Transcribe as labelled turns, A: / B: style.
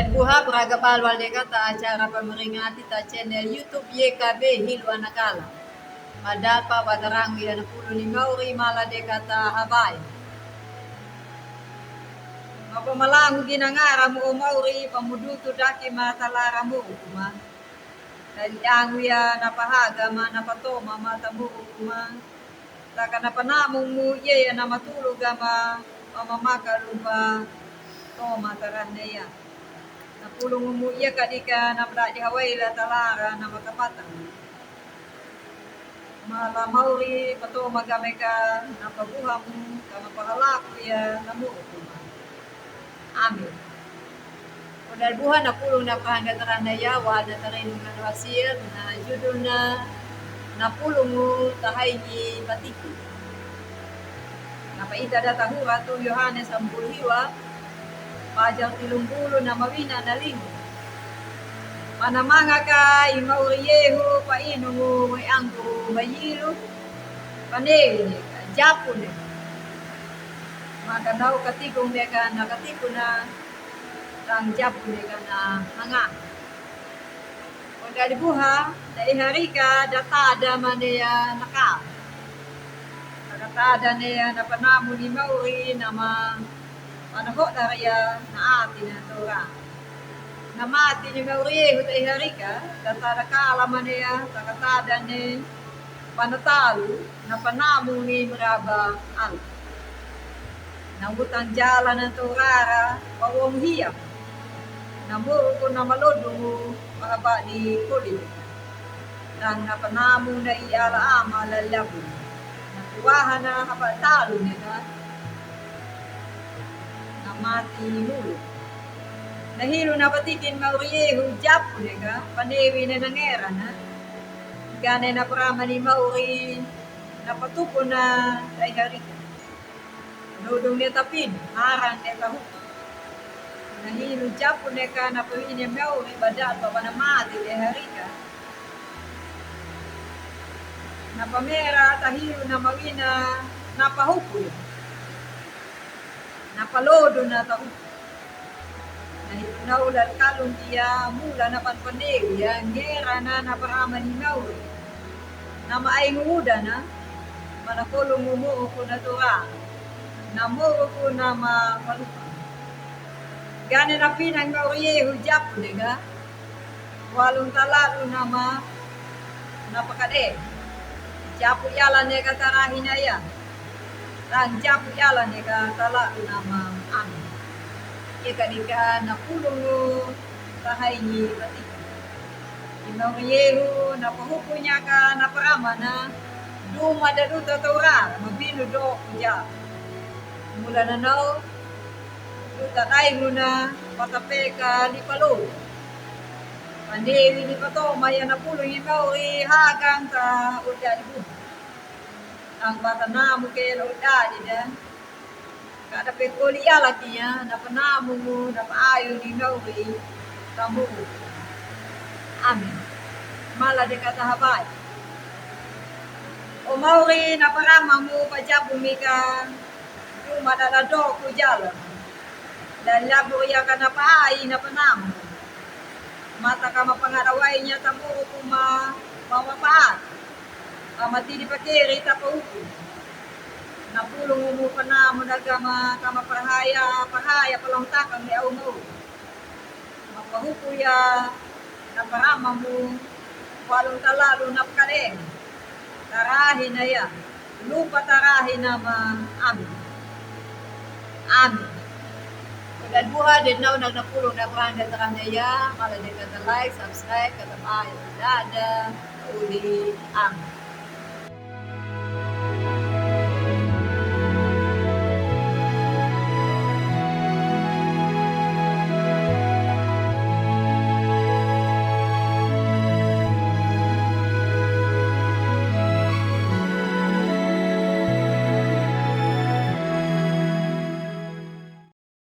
A: Udah buha peraga palwal de kata acara pemeringati ta channel YouTube YKB Hilu Anakala. Madapa batarang ya na pulo ni Mauri mala de kata habay. Mapamalangu ginangara mo Mauri pamuduto daki matalara mo kuma. Dahil ang ya napahaga ma napatoma mata mo kuma. Taka napanamong mo ye na matulog ama mamamakalupa toma taranaya. Napulong mo iya kadika napda di Hawaii la talara na makapatang. Mala Mauri pato magameka napabuha mo kama pahalaku ya namu. Amin. Udal buha na pulong na pahangataran na yawa na tarinong na wasir na judul na napulong mo tahay ni Batiki. Napaita datahura to Yohanes ang bulhiwa pajang tilunggulo na mawina na lingo. Manamanga ka imauriyeho paino mo may angko mayilo panewine ka Japone. Maganaw katigong neka nakatiko na ang Japone ka na hanga. Kung dalibuha daihari ka datada manaya naka. Nakatada niya na panamo ni Mauri na manaho na kaya na atin na tora. Namati ni Mauri hutay harika, datada ka alaman niya, takatada ni panatalo na panamo ni Maraba Al. Nangutang jala ng torara, pawang hiyap. Namuro ko na malodo mo mahaba ni Kulid. Nang napanamo na iala ama lalabo. Natuwahan na kapatalo niya namati ni Mulo. Nahilo na patikin Mauriyeho Japone ka, panewi na nangera na. Gane na parama ni Mauri, napatupo na daiharika. Nudong niya tapin, harang niya kahuk. Nahilo Japone ka, napawin niya Mauri, badat pa panamati daiharika. Napamera, tahilo na mawina, napahupo. Napalodo na tahuk. Naulan kalong dia mula na panpanew yang gera na naparama ni Mauri. Na maayunguda na manakolong umuo ko na tura. Namuro ko na mapalupa. Gane na pinang Mauriyeho Japone ka. Walong talalo na napakade. Japu yalan niya katarahin na yan. Ang japu yalan niya katalalo na amin. Kadika na pulong mo tahay ni Batiki. Imauriyeho na pahupo niya ka na parama na dumadaduta tora, mabino do ko dyan. Mula na now, tutatay mo na patape ka ni Palo. Pandewi ni Pato, maya na pulong Imauri hagang sa udali mo. Ang bata na mo kaya na udali na. Kada pekoli alaki niya, napanamo mo, napaayo ni Mauri, tamu. Amin. Mala de katahabay. O Mauri, naparama mo, pajabumi ka, yung madalado ko jalan. Dahil labo ya ka napaayi, napanamo. Mata ka mapangaraway niya, tamu ko mamapaat. Matini pakiri, tapaupo. Napulong mo pa na mo nagama kamapahaya palang takang ni mo. Mapahupuya naparama mo walong talalo napkane. Tarahin na yan. Lupa tarahin na amin. Amin. Pagkalbuha din na nagnapulong na parang gataran na yan. Kala din kata like, subscribe, kata payo, dada, uli, amin.